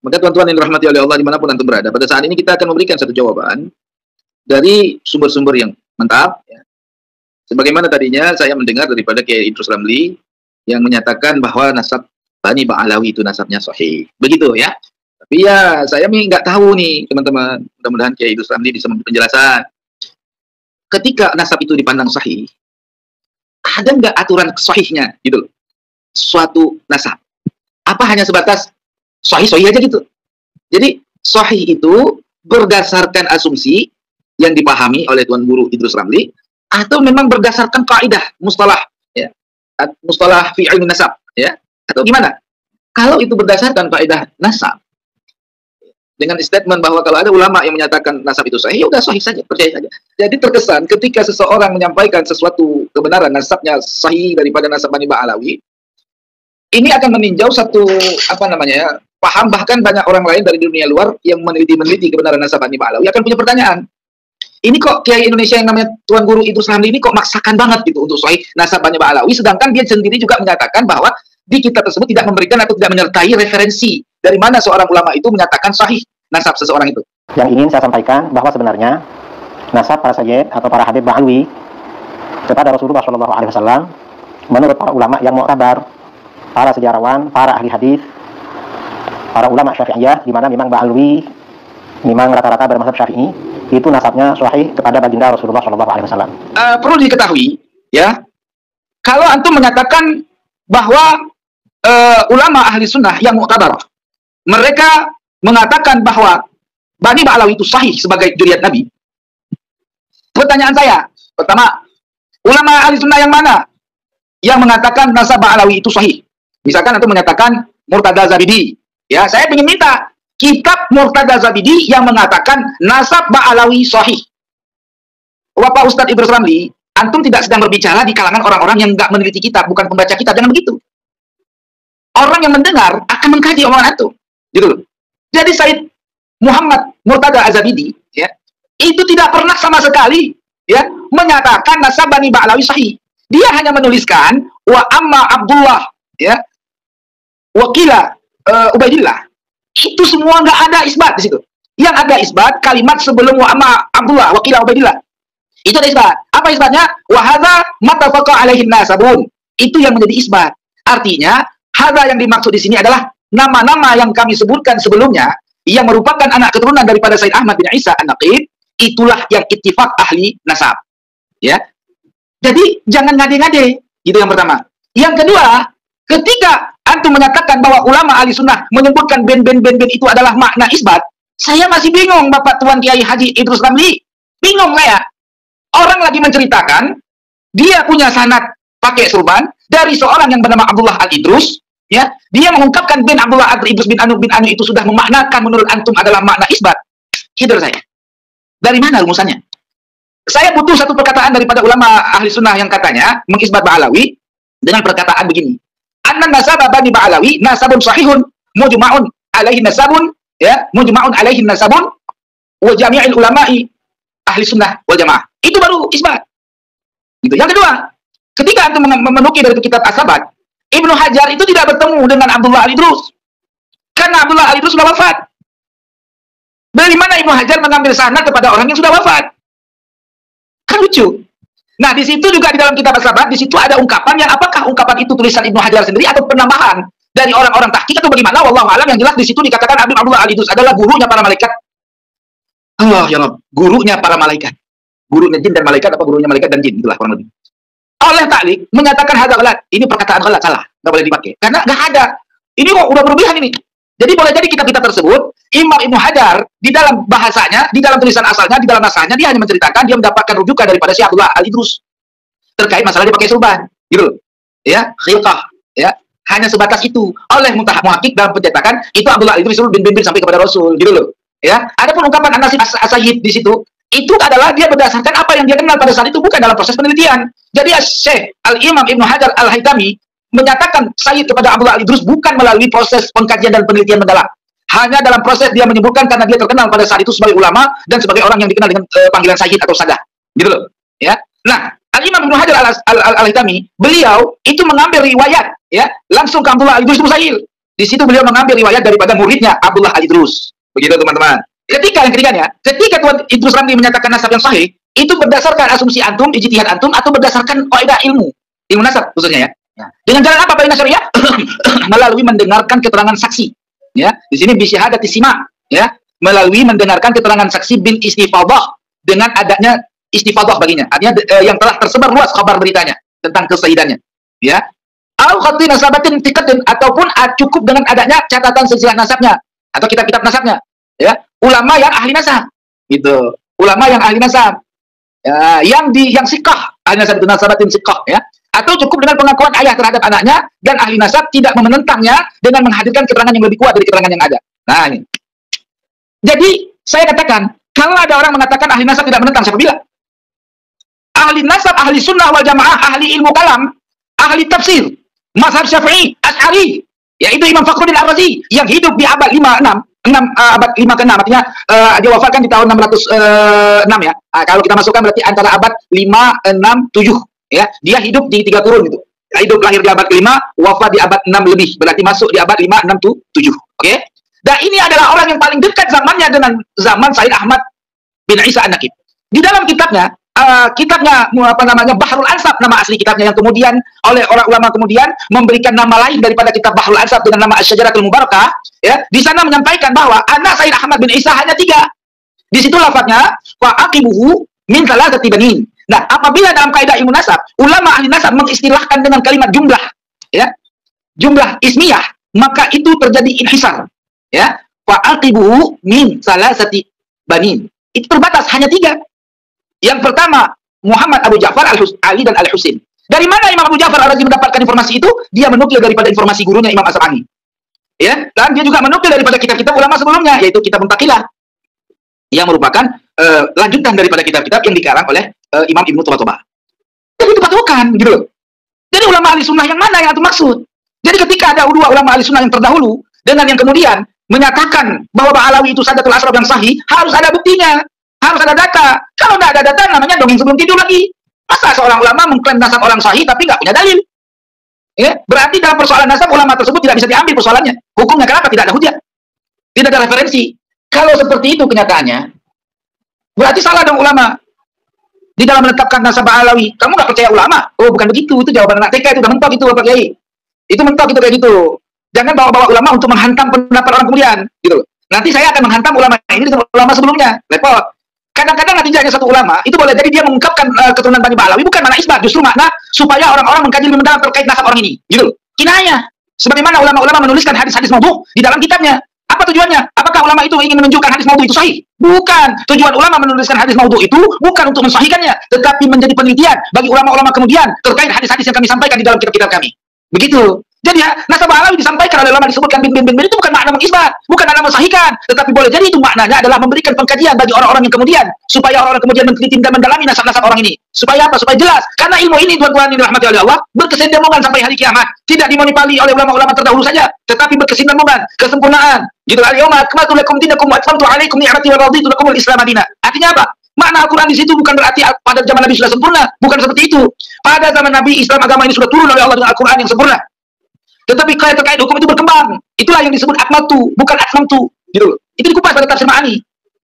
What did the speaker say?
Maka tuan-tuan yang dirahmati oleh Allah dimanapun antum berada, pada saat ini kita akan memberikan satu jawaban dari sumber-sumber yang mantap. Ya. Sebagaimana tadinya saya mendengar daripada Kiai Idrus Ramli yang menyatakan bahwa nasab Bani Ba'alawi itu nasabnya sahih. Begitu ya. Tapi ya saya nggak tahu nih teman-teman. Mudah-mudahan Kiai Idrus Ramli bisa memberi penjelasan. Ketika nasab itu dipandang sahih, ada nggak aturan sahihnya gitu loh. Suatu nasab. Apa hanya sebatas sahih-sahih aja gitu. Jadi sahih itu berdasarkan asumsi yang dipahami oleh Tuan Guru Idrus Ramli atau memang berdasarkan kaidah mustalah ya. Mustalah fi ilmi nasab ya. Atau gimana? Kalau itu berdasarkan kaidah nasab dengan statement bahwa kalau ada ulama yang menyatakan nasab itu sahih, ya udah sahih saja, percaya saja. Jadi terkesan ketika seseorang menyampaikan sesuatu kebenaran nasabnya sahih daripada nasab Bani Ba'alawi, ini akan meninjau satu paham, bahkan banyak orang lain dari dunia luar yang meneliti kebenaran nasab Bani Ba'alawi akan punya pertanyaan. Ini kok Kiai Indonesia yang namanya Tuan Guru Idrus Ramli ini kok maksakan banget gitu untuk sahih nasab Bani Ba'alawi, sedangkan dia sendiri juga menyatakan bahwa di kitab tersebut tidak memberikan atau tidak menyertai referensi dari mana seorang ulama itu menyatakan sahih nasab seseorang itu. Yang ingin saya sampaikan bahwa sebenarnya nasab para sayyid atau para habib Ba'alawi kepada Rasulullah SAW menurut para ulama yang mu'tabar, para sejarawan, para ahli hadis, para ulama Syafi'iyah, di mana memang Ba'alawi memang rata-rata bermazhab Syafi'i, itu nasabnya sahih kepada baginda Rasulullah SAW. Perlu diketahui ya, kalau antum menyatakan bahwa ulama ahli sunnah yang mu'tabar, mereka mengatakan bahwa Bani Ba'alawi itu sahih sebagai dzurriyyah Nabi. Pertanyaan saya, pertama, ulama ahli sunnah yang mana yang mengatakan nasab Ba'alawi itu sahih? Misalkan antum menyatakan Murtada Zabidi, ya, saya ingin minta kitab Murtada Zabidi yang mengatakan nasab Ba'alawi sahih. Bapak Ustadz Idrus Ramli, antum tidak sedang berbicara di kalangan orang-orang yang nggak meneliti kitab, bukan pembaca kitab, jangan begitu. Orang yang mendengar akan mengkaji omongan antum, gitu loh. Jadi Said Muhammad Murtada Az-Zabidi, ya, itu tidak pernah sama sekali, ya, menyatakan nasab Bani Ba'alawi sahih. Dia hanya menuliskan wa amma Abdullah, ya, wakila Ubaidillah. Itu semua nggak ada isbat di situ. Yang ada isbat kalimat sebelum wa amma Abdullah wakila Ubaidillah. Itu ada isbat. Apa isbatnya? Wa hadza mattafaqa alaihi nasabun. Itu yang menjadi isbat. Artinya hadza yang dimaksud di sini adalah nama-nama yang kami sebutkan sebelumnya yang merupakan anak keturunan daripada Said Ahmad bin Isa An-Naqib, itulah yang ittifaq ahli nasab. Ya. Jadi jangan ngade-ngade, gitu yang pertama. Yang kedua, ketika antum menyatakan bahwa ulama ahli sunnah menyebutkan ben itu adalah makna isbat, saya masih bingung Bapak Tuan Kiai Haji Idrus Ramli. Bingung saya. Orang lagi menceritakan dia punya sanad pakai surban dari seorang yang bernama Abdullah Al-Idrus. Ya, dia mengungkapkan bin Abdullah Al-Idrus bin Anu itu sudah memaknakan menurut antum adalah makna isbat. Hidur saya. Dari mana rumusannya? Saya butuh satu perkataan daripada ulama ahli sunnah yang katanya mengisbat Ba'alawi dengan perkataan begini. Anna nasaba Bani Ba'alawi nasabun sahihun mujma'un alaihi nasabun, ya, mujma'un alaihi nasabun wa jami'il ulama'i ahli sunnah wal jamaah. Itu baru isbat. Gitu. Yang kedua, ketika antum menukil dari kitab As-Sabat, Ibnu Hajar itu tidak bertemu dengan Abdullah Al-Idrus. Karena Abdullah Al-Idrus sudah wafat. Dari mana Ibnu Hajar mengambil sanad kepada orang yang sudah wafat? Kan lucu. Nah, di situ juga di dalam kitab As-Sabat, di situ ada ungkapan yang apakah ungkapan itu tulisan Ibnu Hajar sendiri atau penambahan dari orang-orang tahqiq atau bagaimana? Wallahu a'lam. Yang jelas di situ dikatakan Abdullah Al-Idrus adalah gurunya para malaikat. Allah ya Rabb, gurunya para malaikat. Gurunya jin dan malaikat, apa gurunya malaikat dan jin, itulah kurang lebih. Oleh taklik menyatakan hadza ghalat. Ini perkataan ghalat, salah, nggak boleh dipakai. Karena nggak ada. Ini kok udah berlebihan ini. Jadi boleh jadi kitab-kitab tersebut, Imam Ibnu Hajar di dalam bahasanya, di dalam tulisan asalnya, di dalam naskahnya dia hanya menceritakan dia mendapatkan rujukan daripada si Abdullah Al-Idrus terkait masalah dia pakai surban, gitu. Ya, khilqah, ya. Hanya sebatas itu. Oleh muhaqqiq dalam pencetakan itu Abdullah Al-Idrus bin sampai kepada Rasul, gitu loh. Ya. Adapun ungkapan An-Nasib As-Sayyid di situ itu adalah dia berdasarkan apa yang dia kenal pada saat itu, bukan dalam proses penelitian. Jadi Syekh Al-Imam Ibnu Hajar Al-Haytami menyatakan Sayyid kepada Abdullah Al-Idrus bukan melalui proses pengkajian dan penelitian mendalam. Hanya dalam proses dia menyebutkan karena dia terkenal pada saat itu sebagai ulama dan sebagai orang yang dikenal dengan panggilan Sayyid atau Sadah. Gitu loh. Ya. Nah, Al-Imam Ibnu Hajar Al-Haytami, beliau itu mengambil riwayat ya, langsung ke Abdullah Al-Idrus Musail. Di situ beliau mengambil riwayat daripada muridnya Abdullah Al-Idrus. Begitu teman-teman. Ketika yang ketiganya, ketika Tuan Idrus Ramli menyatakan nasab yang sahih, itu berdasarkan asumsi antum, ijtihad antum, atau berdasarkan kaidah ilmu nasab khususnya ya. Dengan jalan apa Baina Syariah? Melalui mendengarkan keterangan saksi. Ya, di sini bisyahadati sima, ya, melalui mendengarkan keterangan saksi bil istifadah, dengan adanya istifadah baginya. Artinya yang telah tersebar luas kabar beritanya tentang kesahihannya. Ya. Au khatti nasabatin thiqatin, ataupun cukup dengan adanya catatan silsilah nasabnya atau kitab-kitab nasabnya. Ya, ulama yang ahli nasab. Gitu. Ulama yang ahli nasab. Ya, yang sikah, ahli nasab itu nasabatin sikah, ya. Atau cukup dengan pengakuan ayah terhadap anaknya dan ahli nasab tidak menentangnya dengan menghadirkan keterangan yang lebih kuat dari keterangan yang ada. Nah, ini. Jadi, saya katakan, kalau ada orang mengatakan ahli nasab tidak menentang, siapa bilang? Ahli nasab, ahli sunnah wal jamaah, ahli ilmu kalam, ahli tafsir, mazhab Syafi'i, Asy'ari, yaitu Imam Fakhruddin Ar-Razi yang hidup di abad 5-6, abad 5 ke-6, artinya dia wafatkan di tahun 606 ya. Kalau kita masukkan berarti antara abad 5, 6, 7. Ya, dia hidup di 3 kurun gitu. Hidup lahir di abad ke-5, wafat di abad 6 lebih. Berarti masuk di abad 5, 6, 7. Oke? Dan ini adalah orang yang paling dekat zamannya dengan zaman Said Ahmad bin Isa An-Naqib. Di dalam kitabnya Bahrul Ansab, nama asli kitabnya, yang kemudian oleh orang ulama kemudian memberikan nama lain daripada kitab Bahrul Ansab dengan nama Asy-Syajaratul Mubarakah, ya. Di sana menyampaikan bahwa anak Said Ahmad bin Isa hanya 3. Di situ lafadznya wa aqibuhu min thalathati banin. Nah, apabila dalam kaidah ilmu nasab, ulama ahli nasab mengistilahkan dengan kalimat jumlah, ya, jumlah ismiyah, maka itu terjadi inhisar, ya. Fa'aqibuhu min salasati banin. Itu terbatas hanya 3. Yang pertama, Muhammad Abu Ja'far Ali dan Al-Husain. Dari mana Imam Abu Ja'far Ar-Razi mendapatkan informasi itu? Dia menukil daripada informasi gurunya Imam As'ani. Ya, dan dia juga menukil daripada kitab-kitab ulama sebelumnya, yaitu kitab Muntaqilah, yang merupakan lanjutan daripada kitab-kitab yang dikarang oleh Imam Ibnu Toba. Jadi itu patokan, gitu loh. Jadi ulama ahli sunnah yang mana yang itu maksud? Jadi ketika ada 2 ulama ahli sunnah yang terdahulu dengan yang kemudian menyatakan bahwa Ba'alawi itu Sadatul Ashraf yang sahih, harus ada buktinya, harus ada data. Kalau tidak ada data, namanya dongeng sebelum tidur lagi. Masa seorang ulama mengklaim nasab orang sahih tapi nggak punya dalil? Ya, berarti dalam persoalan nasab ulama tersebut tidak bisa diambil persoalannya. Hukumnya kenapa? Tidak ada hujah, tidak ada referensi. Kalau seperti itu kenyataannya, berarti salah dong ulama di dalam menetapkan nasab Ba'alawi. Kamu nggak percaya ulama? Oh, bukan begitu. Itu jawaban anak TK, itu udah mentok itu, Bapak Kiai. Itu mentok itu kayak gitu. Jangan bawa-bawa ulama untuk menghantam pendapat orang kemudian, gitu. Nanti saya akan menghantam ulama ini dengan ulama sebelumnya. Repot. Kadang-kadang natijanya satu ulama itu boleh jadi dia mengungkapkan keturunan Bani Ba'alawi bukan makna isbat, justru makna supaya orang-orang mengkaji lebih mendalam terkait nasab orang ini, gitu. Kinayah. Sebagaimana ulama-ulama menuliskan hadis-hadis maudhu di dalam kitabnya. Apa tujuannya? Apakah ulama itu ingin menunjukkan hadis maudhu itu sahih? Bukan. Tujuan ulama menuliskan hadis maudhu itu bukan untuk mensahihkannya, tetapi menjadi penelitian bagi ulama-ulama kemudian terkait hadis-hadis yang kami sampaikan di dalam kitab-kitab kami. Begitu. Jadi nasab Ba'alawi disampaikan oleh ulama disebutkan bin itu bukan makna mengisbat, bukan makna mensahihkan, tetapi boleh jadi itu maknanya adalah memberikan pengkajian bagi orang-orang yang kemudian, supaya orang-orang kemudian meneliti dan mendalami nasab-nasab orang ini. Supaya apa? Supaya jelas. Karena ilmu ini tuan-tuan yang dirahmati oleh Allah berkesinambungan sampai hari kiamat. Tidak dimonopoli oleh ulama-ulama terdahulu saja, tetapi berkesinambungan, kesempurnaan. Gitu, al-yauma akmaltu lakum dinakum wa atmamtu 'alaikum ni'mati wa raditu lakumul Islam madinah. Artinya apa? Makna Al-Quran di situ bukan berarti pada zaman Nabi sudah sempurna, bukan seperti itu. Pada zaman Nabi, Islam agama ini sudah turun oleh Allah dengan Al-Quran yang sempurna. Tetapi terkait hukum itu berkembang. Itulah yang disebut akmatu, bukan atmamtu, gitu loh. Itu dikupas pada tafsir Ma'ani.